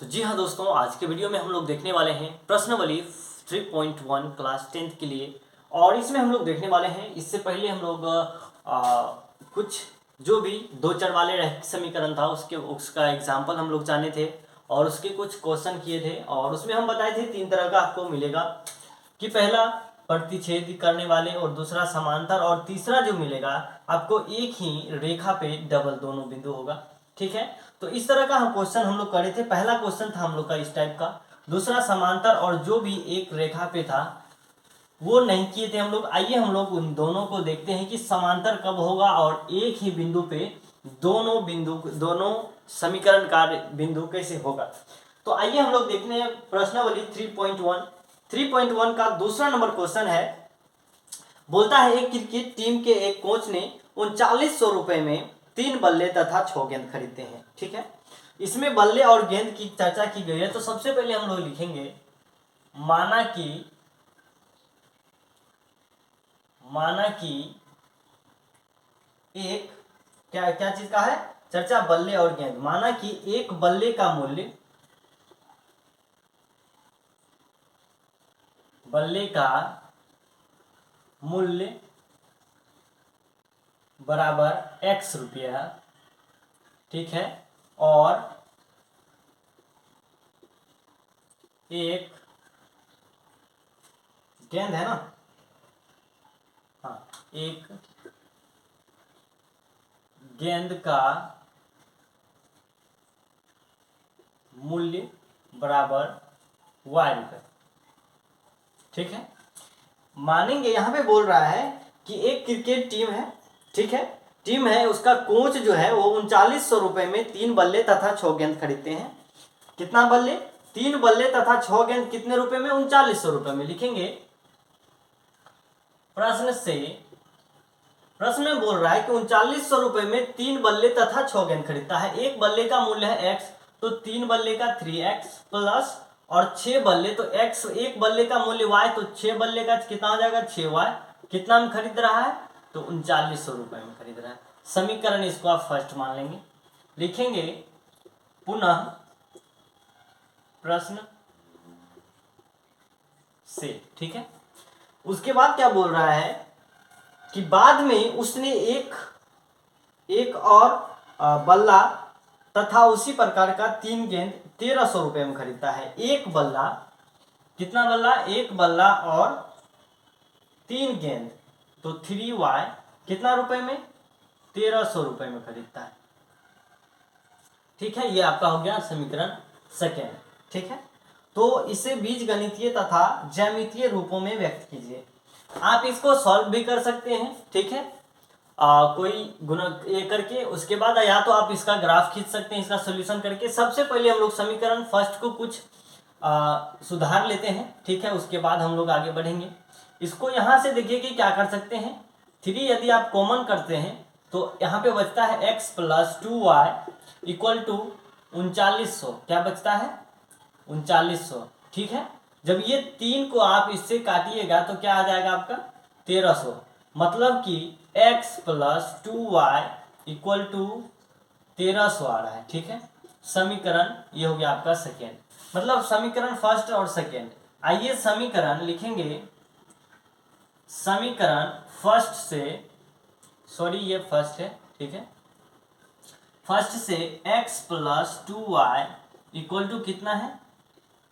तो जी हाँ दोस्तों, आज के वीडियो में हम लोग देखने वाले हैं प्रश्नावली 3.1 क्लास 10th के लिए। और इसमें हम लोग देखने वाले हैं, इससे पहले हम लोग कुछ जो भी दो चर वाले रैखिक समीकरण था उसका एग्जाम्पल हम लोग जाने थे और उसके कुछ क्वेश्चन किए थे। और उसमें हम बताए थे तीन तरह का आपको मिलेगा कि पहला प्रतिच्छेद करने वाले और दूसरा समांतर और तीसरा जो मिलेगा आपको एक ही रेखा पे डबल दोनों बिंदु होगा। ठीक है, तो इस तरह का हम क्वेश्चन हम लोग करे थे। पहला क्वेश्चन था हम लोग का इस टाइप का, दूसरा समांतर और जो भी एक रेखा पे था वो नहीं किए थे हम लोग। आइए हम लोग उन दोनों को देखते हैं कि समांतर कब होगा और एक ही बिंदु पे दोनों समीकरण का बिंदु कैसे होगा। तो आइए हम लोग देखने हैं प्रश्नावली 3.1 का दूसरा नंबर क्वेश्चन है। बोलता है एक क्रिकेट टीम के एक कोच ने 3900 रुपए में 3 बल्ले तथा 6 गेंद खरीदते हैं। ठीक है, इसमें बल्ले और गेंद की चर्चा की गई है। तो सबसे पहले हम लोग लिखेंगे माना कि एक क्या क्या चीज का है चर्चा, बल्ले और गेंद। माना कि एक बल्ले का मूल्य बराबर x रुपया। ठीक है, और एक गेंद है ना, हाँ, एक गेंद का मूल्य बराबर y रुपये। ठीक है, मानेंगे यहां पे बोल रहा है कि एक क्रिकेट टीम है। ठीक है, टीम है, उसका कोच जो है वो 3900 रुपए में 3 बल्ले तथा 6 गेंद खरीदते हैं। कितना बल्ले? 3 बल्ले तथा 6 गेंद कितने रुपए में? 3900 रुपए में। लिखेंगे प्रश्न में बोल रहा है कि 3900 रुपए में 3 बल्ले तथा 6 गेंद खरीदता है। एक बल्ले का मूल्य है x, तो 3 बल्ले का 3x प्लस और 6 बल्ले तो x, एक बल्ले का मूल्य y, तो 6 बल्ले का कितना हो जाएगा? 6y। कितना में खरीद रहा है? तो 3900 रुपए में खरीद रहा है। समीकरण इसको आप फर्स्ट मान लेंगे। लिखेंगे पुनः प्रश्न से। ठीक है, उसके बाद क्या बोल रहा है कि बाद में उसने एक और बल्ला तथा उसी प्रकार का 3 गेंद 1300 रुपए में खरीदता है। एक बल्ला, कितना बल्ला? एक बल्ला और 3 गेंद, तो 3y कितना रुपए में? 1300 रुपए में खरीदता है। ठीक है, ये आपका हो गया समीकरण सेकेंड। ठीक है, तो इसे बीजगणितीय तथा ज्यामितीय रूपों में व्यक्त कीजिए। आप इसको सॉल्व भी कर सकते हैं। ठीक है, कोई गुना ये करके, उसके बाद या तो आप इसका ग्राफ खींच सकते हैं इसका सॉल्यूशन करके। सबसे पहले हम लोग समीकरण फर्स्ट को कुछ सुधार लेते हैं। ठीक है, उसके बाद हम लोग आगे बढ़ेंगे। इसको यहाँ से देखिए कि क्या कर सकते हैं। 3 यदि आप कॉमन करते हैं तो यहाँ पे बचता है x plus 2y equal to 3900। क्या बचता है? 3900। ठीक है, जब ये 3 को आप इससे काटिएगा तो क्या आ जाएगा आपका? 1300। मतलब कि x plus 2y equal to 1300 आ रहा है। ठीक है, समीकरण ये हो गया आपका सेकेंड, मतलब समीकरण फर्स्ट और सेकेंड। आइए समीकरण लिखेंगे। समीकरण फर्स्ट से, सॉरी ये फर्स्ट है। ठीक है, फर्स्ट से x plus 2y equal to कितना है?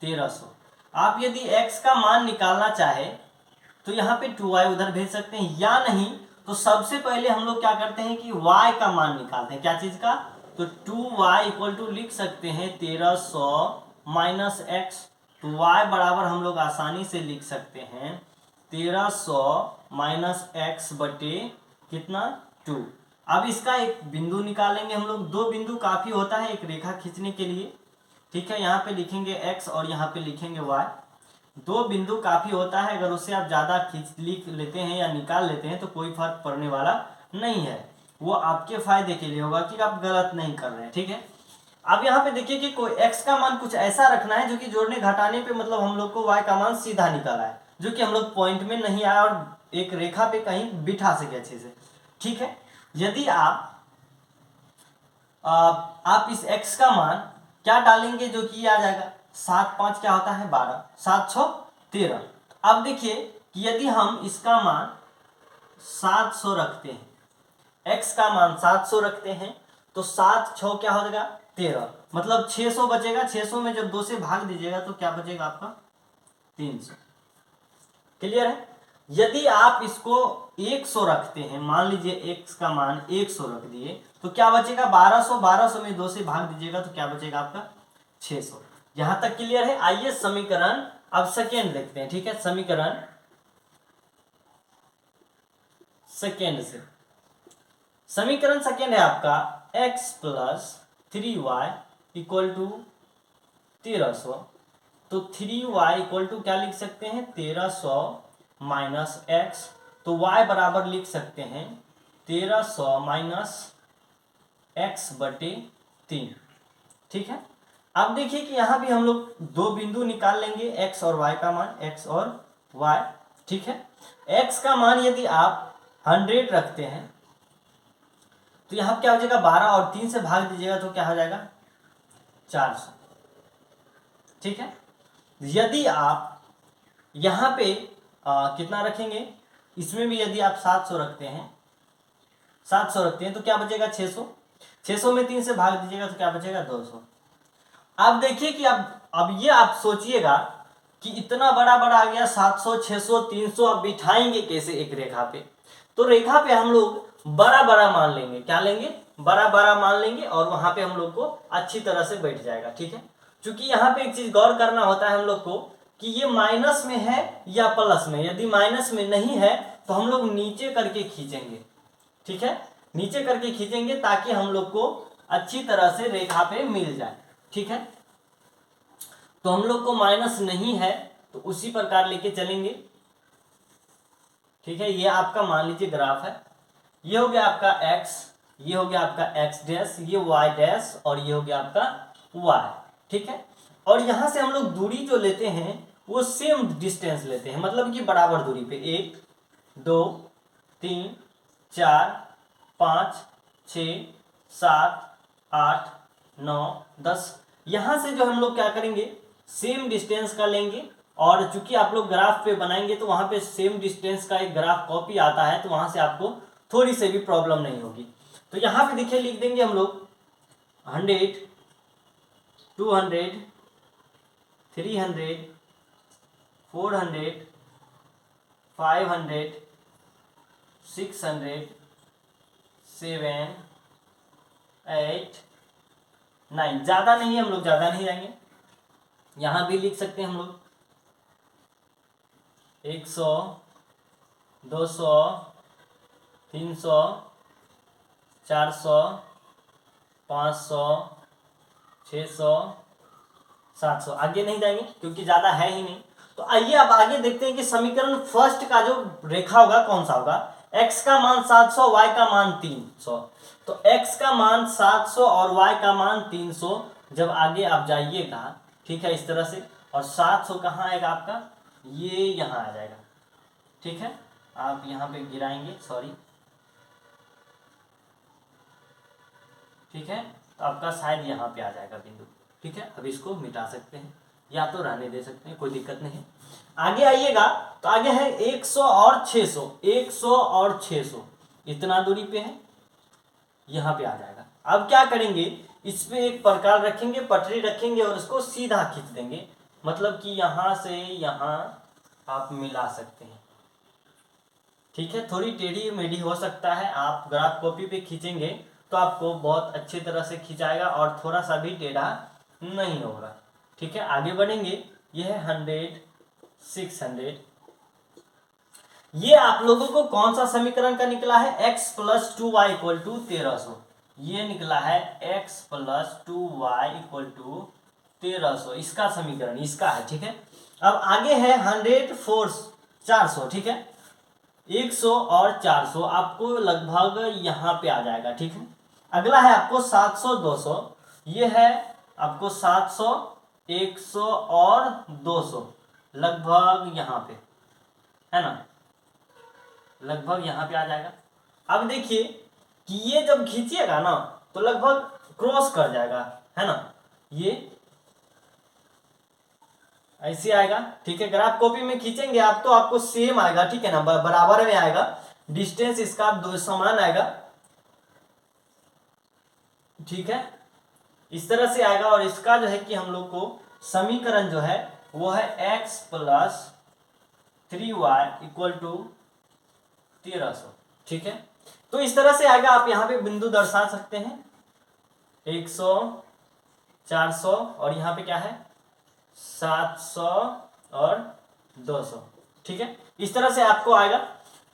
1300। आप यदि x का मान निकालना चाहे तो यहाँ पे 2y उधर भेज सकते हैं, या नहीं तो सबसे पहले हम लोग क्या करते हैं कि y का मान निकालते हैं। क्या चीज का? तो 2y इक्वल टू लिख सकते हैं 1300 माइनस x। तो y बराबर हम लोग आसानी से लिख सकते हैं 1300 माइनस x बटे कितना? 2। अब इसका एक बिंदु निकालेंगे हम लोग। 2 बिंदु काफी होता है एक रेखा खींचने के लिए। ठीक है, यहाँ पे लिखेंगे x और यहाँ पे लिखेंगे y। 2 बिंदु काफी होता है, अगर उससे आप ज्यादा लिख लेते हैं या निकाल लेते हैं तो कोई फर्क पड़ने वाला नहीं है। वो आपके फायदे के लिए होगा कि आप गलत नहीं कर रहे हैं। ठीक है, अब यहाँ पे देखिए कि कोई x का मान कुछ ऐसा रखना है जो कि जोड़ने घटाने पे मतलब हम लोग को y का मान सीधा निकाला है, जो कि हम लोग पॉइंट में नहीं आया और एक रेखा पे कहीं बिठा सके अच्छे से। ठीक है, यदि आप इस x का मान क्या डालेंगे जो कि आ जाएगा 7 5 क्या होता है 12, 7 6 13। अब देखिए कि यदि हम इसका मान 700 रखते हैं, x का मान 700 रखते हैं तो 7 6 क्या हो जाएगा 13, मतलब 600 बचेगा। 600 में जब 2 से भाग दीजिएगा तो क्या बचेगा आपका 300। क्लियर है। यदि आप इसको 100 रखते हैं, मान लीजिए x का मान 100 रख दिए तो क्या बचेगा 1200। 1200 में 2 से भाग दीजिएगा तो क्या बचेगा आपका 600। यहां तक क्लियर है। आइए समीकरण अब सेकेंड देखते हैं। ठीक है, समीकरण सेकेंड से, समीकरण सेकेंड है आपका x plus 3y equal to 1300। तो 3y इक्वल टू क्या लिख सकते हैं 1300 माइनस x, तो y बराबर लिख सकते हैं 1300 माइनस x बटे 3। ठीक है, अब देखिए कि यहां भी हम लोग दो बिंदु निकाल लेंगे x और y का मान, x और y। ठीक है, x का मान यदि आप 100 रखते हैं तो यहां क्या हो जाएगा 12 और 3 से भाग दीजिएगा तो क्या हो जाएगा 400। ठीक है, यदि आप यहां पे कितना रखेंगे, इसमें भी यदि आप 700 रखते हैं, 700 रखते हैं तो क्या बचेगा 600। 600 में 3 से भाग दीजिएगा तो क्या बचेगा 200। अब देखिए कि अब ये आप सोचिएगा कि इतना बड़ा बड़ा आ गया 700 600 300, अब बिठाएंगे कैसे एक रेखा पे। तो रेखा पे हम लोग बड़ा बड़ा मान लेंगे, क्या लेंगे बड़ा बड़ा मान लेंगे, और वहां पे हम लोग को अच्छी तरह से बैठ जाएगा। ठीक है, क्योंकि यहाँ पे एक चीज गौर करना होता है हम लोग को कि ये माइनस में है या प्लस में। यदि माइनस में नहीं है तो हम लोग नीचे करके खींचेंगे। ठीक है, नीचे करके खींचेंगे ताकि हम लोग को अच्छी तरह से रेखा पे मिल जाए। ठीक है, तो हम लोग को माइनस नहीं है तो उसी प्रकार लेके चलेंगे। ठीक है, ये आपका मान लीजिए ग्राफ है, ये हो गया आपका x, ये हो गया आपका x डैश, ये y डैश, और ये हो गया आपका y। ठीक है, और यहां से हम लोग दूरी जो लेते हैं वो सेम डिस्टेंस लेते हैं, मतलब कि बराबर दूरी पे 1 2 3 4 5 6 7 8 9 10। यहां से जो हम लोग क्या करेंगे सेम डिस्टेंस का लेंगे, और चूंकि आप लोग ग्राफ पे बनाएंगे तो वहां पे सेम डिस्टेंस का एक ग्राफ कॉपी आता है, तो वहां से आपको थोड़ी से भी प्रॉब्लम नहीं होगी। तो यहां पे देखिए लिख देंगे हम लोग 100 200 300 400 500 600 7 8 9। ज्यादा नहीं है, हम लोग ज्यादा नहीं जाएंगे। यहां भी लिख सकते हैं हम लोग 100 200 300 400 500 600 700। आगे नहीं जाएंगे क्योंकि ज्यादा है ही नहीं। तो आइए अब आगे देखते हैं कि समीकरण फर्स्ट का जो रेखा होगा कौन सा होगा। x का मान 700, y का मान 300। तो x का मान 700 और y का मान 300 जब आगे आप जाइएगा, ठीक है, इस तरह से, और 700 कहाँ आएगा आपका, ये यहाँ आ जाएगा। ठीक है, आप यहाँ पे गिराएंगे, सॉरी। ठीक है, तो आपका शायद यहाँ पे आ जाएगा बिंदु। ठीक है, अब इसको मिटा सकते हैं या तो रहने दे सकते हैं, कोई दिक्कत नहीं। आगे आइएगा तो आगे है 100 और 600। 100 और 600 इतना दूरी पे है, यहाँ पे आ जाएगा। अब क्या करेंगे, इस पे एक प्रकार रखेंगे, पटरी रखेंगे और इसको सीधा खींच देंगे, मतलब कि यहाँ से यहाँ आप मिला सकते हैं। ठीक है, थोड़ी टेढ़ी मेढ़ी हो सकता है, आप ग्राफ कॉपी पे खींचेंगे तो आपको बहुत अच्छी तरह से खिंचाएगा और थोड़ा सा भी टेढ़ा नहीं होगा। ठीक है, आगे बढ़ेंगे। यह है 100 600। ये आप लोगों को कौन सा समीकरण का निकला है, x plus 2y equal to 1300। ये निकला है x plus 2y equal to 1300, इसका समीकरण इसका है। ठीक है, अब आगे है 100 400। ठीक है, 100 और 400 आपको लगभग यहाँ पे आ जाएगा। ठीक है, अगला है आपको 700 200। ये है आपको 700 100 और 200, लगभग यहाँ पे है ना, लगभग यहाँ पे आ जाएगा। अब देखिए कि ये जब खींचिएगा ना तो लगभग क्रॉस कर जाएगा, है ना। ये ऐसे आएगा, ठीक है। अगर आप कॉपी में खींचेंगे आप तो आपको सेम आएगा, ठीक है ना, बराबर में आएगा, डिस्टेंस इसका दो समान आएगा, ठीक है, इस तरह से आएगा। और इसका जो है कि हम लोग को समीकरण जो है वो है x plus 3y equal to 1300, ठीक है। तो इस तरह से आएगा, आप यहाँ पे बिंदु दर्शा सकते हैं 100, 400 और यहाँ पे क्या है 700 और 200, ठीक है। इस तरह से आपको आएगा।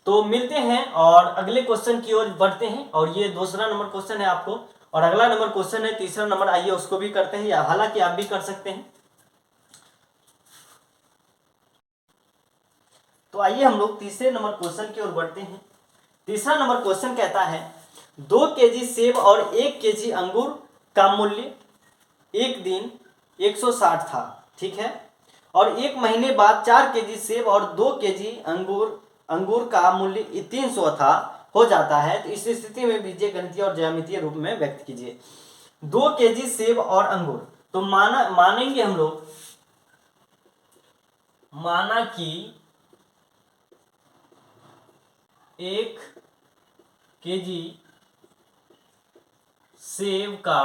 तो मिलते हैं और अगले क्वेश्चन की ओर बढ़ते हैं, और ये दूसरा नंबर क्वेश्चन है आपको, और अगला नंबर क्वेश्चन है तीसरा नंबर, आइए उसको भी करते हैं, या हालांकि आप भी कर सकते हैं। तो आइए हम लोग तीसरे नंबर क्वेश्चन की ओर बढ़ते हैं। तीसरा नंबर क्वेश्चन कहता है 2 केजी सेब और 1 केजी अंगूर का मूल्य एक दिन 160 था, ठीक है, और एक महीने बाद 4 केजी सेब और 2 केजी अंगूर का मूल्य 300 था हो जाता है। तो इस स्थिति में बीजीय गणितीय और ज्यामितीय रूप में व्यक्त कीजिए। 2 केजी सेब और अंगूर, तो मानेंगे हम लोग, माना कि 1 केजी सेब का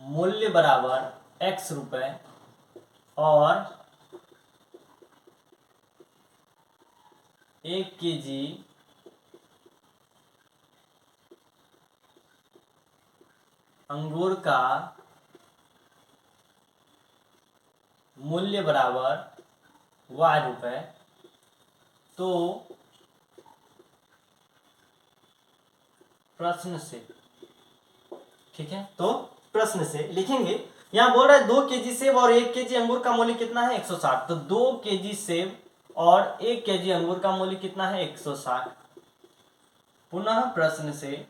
मूल्य बराबर x रुपए और 1 केजी अंगूर का मूल्य बराबर y रुपए। तो प्रश्न से, ठीक है, तो प्रश्न से लिखेंगे, यहां बोल रहा है 2 केजी सेब और 1 केजी अंगूर का मूल्य कितना है 160। तो 2 केजी सेब और 1 केजी अंगूर का मूल्य कितना है 160। पुनः प्रश्न से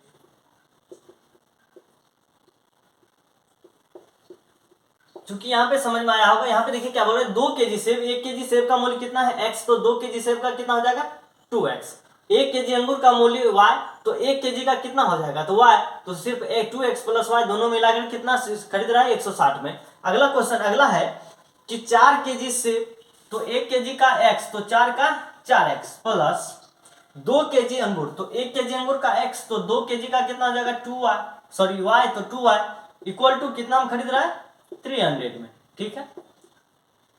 चूंकि यहाँ पे समझ में आया होगा, यहाँ पे देखिए क्या बोल रहे हैं 2 केजी सेब, 1 केजी सेब का मूल्य कितना है x, तो 2 केजी सेब का कितना हो जाएगा 2x। 1 केजी अंगूर का मूल्य y, तो 1 केजी का कितना हो जाएगा तो y, तो सिर्फ 2x प्लस y दोनों मिलाकर कितना खरीद रहा है 160 में। अगला क्वेश्चन अगला है कि 4 केजी सेब, तो 1 केजी का x, तो 4 का 4x प्लस 2 केजी अंगूर, तो 1 केजी अंगूर का x, तो 2 केजी का कितना हो जाएगा 2y, सॉरी y, तो 2y इक्वल टू कितना हम खरीद रहा है 300 में, ठीक है।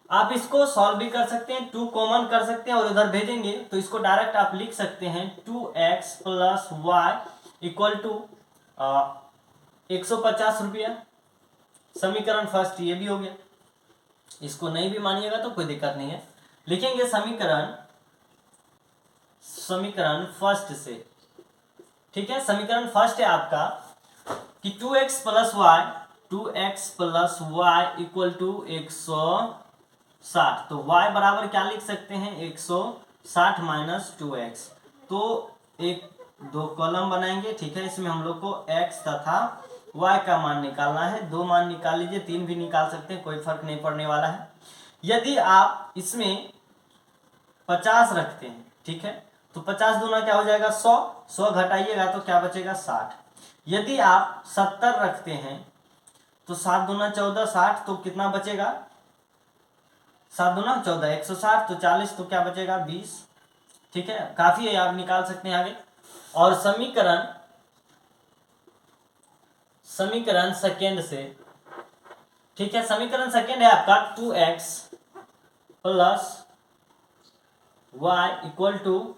आप इसको सॉल्व भी कर सकते हैं, 2 कॉमन कर सकते हैं और उधर भेजेंगे तो इसको डायरेक्ट आप लिख सकते हैं 2x plus y equal to 150 रुपया। समीकरण फर्स्ट ये भी हो गया, इसको नहीं भी मानिएगा तो कोई दिक्कत नहीं है, लिखेंगे समीकरण फर्स्ट से, ठीक है। समीकरण फर्स्ट है आपका कि 2x plus y, 2x plus y equal to 160। तो y बराबर क्या लिख सकते हैं 160 माइनस 2x। तो एक दो कॉलम बनाएंगे, ठीक है, इसमें हम लोग को x तथा y का मान निकालना है। 2 मान निकाल लीजिए, 3 भी निकाल सकते हैं, कोई फर्क नहीं पड़ने वाला है। यदि आप इसमें 50 रखते हैं, ठीक है, तो 50 दूना क्या हो जाएगा 100, 100 घटाइएगा तो क्या बचेगा 60। यदि आप 70 रखते हैं तो 7 दूना 14, 60, तो कितना बचेगा 7 दूना 14, 160, तो 40, तो क्या बचेगा 20, ठीक है, काफी है, आप निकाल सकते हैं आगे। और समीकरण सेकेंड से, ठीक है, समीकरण सेकेंड है आपका 2x plus y equal to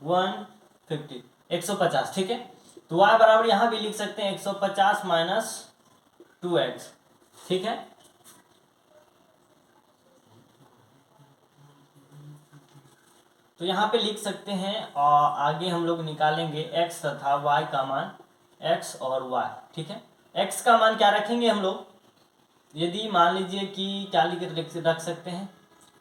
150, 150, ठीक है। तो y बराबर यहां भी लिख सकते हैं 150 माइनस 2x, ठीक है। तो यहां पे लिख सकते हैं और आगे हम लोग निकालेंगे x तथा y का मान, x और y, ठीक है। x का मान क्या रखेंगे हम लोग, यदि मान लीजिए कि क्या रख सकते हैं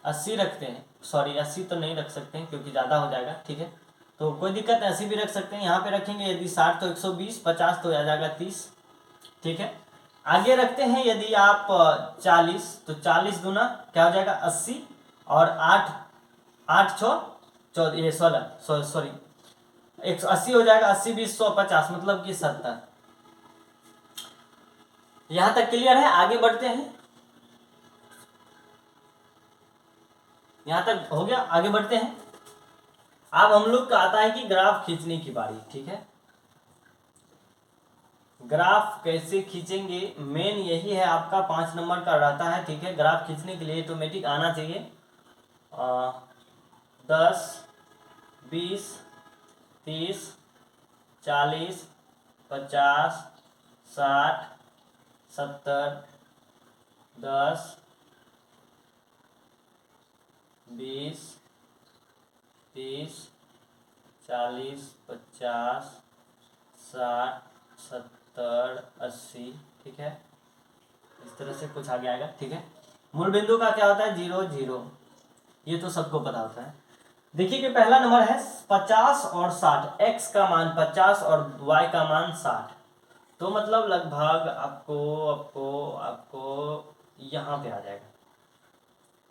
80 रखते हैं, सॉरी 80 तो नहीं रख सकते हैं क्योंकि ज़्यादा हो जाएगा, ठीक है, तो कोई दिक्कत नहीं, 80 भी रख सकते हैं। यहाँ पे रखेंगे यदि 60 तो 120, 50 तो आ जाएगा 30, ठीक है। आगे रखते हैं यदि आप 40, तो 40 दूना क्या हो जाएगा 80 और 8 8 6 14, ये 16, सॉरी 180 हो जाएगा, 80 20 150 मतलब कि 70। यहां तक क्लियर है? आगे बढ़ते हैं, यहां तक हो गया, आगे बढ़ते हैं। अब हम लोग का आता है कि ग्राफ खींचने की बारी। ठीक है, ग्राफ कैसे खींचेंगे, मेन यही है आपका 5 नंबर का रहता है। ठीक है, ग्राफ खींचने के लिए ऑटोमेटिक आना चाहिए 10 20 30 40 50 60 70 10 20 30 40 50 60 70 80। ठीक है, इस तरह से कुछ आगे आएगा। ठीक है, मूल बिंदु का क्या होता है? 0 0, ये तो सबको पता होता है। देखिए कि पहला नंबर है 50 और 60, x का मान 50 और y का मान 60। तो मतलब लगभग आपको आपको आपको यहाँ पे आ जाएगा।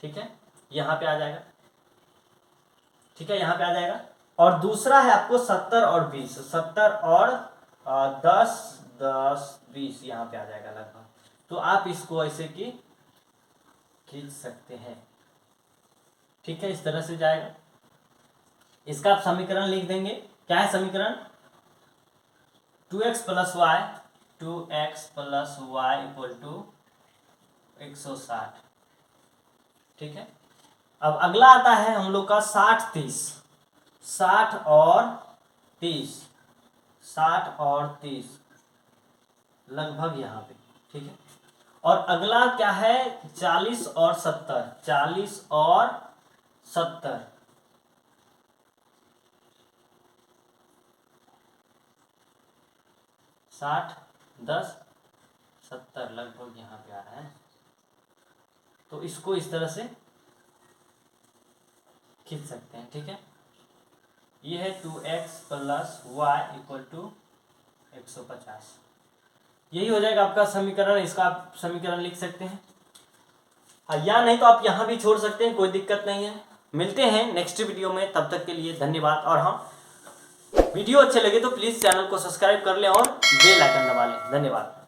ठीक है, यहाँ पे आ जाएगा। ठीक है, यहाँ पे आ जाएगा। और दूसरा है आपको 70 और 20, 70 और 10 10 20 यहाँ पे आ जाएगा लगभग। तो आप इसको ऐसे की खींच सकते हैं। ठीक है, इस तरह से जाएगा। इसका आप समीकरण लिख देंगे। क्या है समीकरण? 2x plus y 2x plus y equal to 160। ठीक है, अब अगला आता है हम लोग का 60 30, 60 और 30, 60 और 30 लगभग यहाँ पे। ठीक है, और अगला क्या है? 40 और 70, 40 और 70। 60 10 70 लगभग यहाँ पे आ रहा है। तो इसको इस तरह से खींच सकते हैं। ठीक है, ये है 2x plus y equal to 150। यही हो जाएगा आपका समीकरण। इसका आप समीकरण लिख सकते हैं, या नहीं तो आप यहाँ भी छोड़ सकते हैं, कोई दिक्कत नहीं है। मिलते हैं नेक्स्ट वीडियो में, तब तक के लिए धन्यवाद। और हाँ, वीडियो अच्छे लगे तो प्लीज़ चैनल को सब्सक्राइब कर लें और बेल आइकन दबा लें। धन्यवाद।